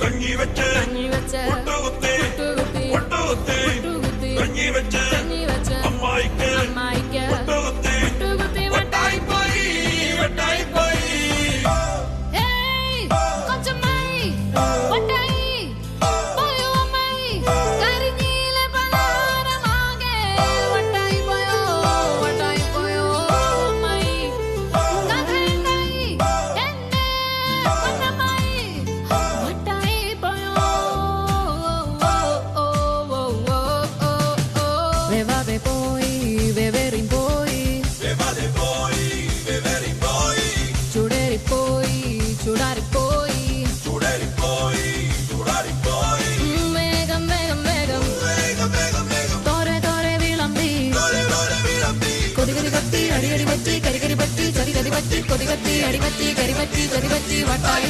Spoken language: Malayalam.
കഞ്ഞി വെച്ച് ഒട്ടുകുത്തി കഞ്ഞി വെച്ച് അമ്മായിക്ക് ഒട്ടുകുത്തി വെട്ടായി പോയി അടിപറ്റി കരിപറ്റി ചൊരിപറ്റി അടിപറ്റി കരിപറ്റി കരിപറ്റി വട്ടായി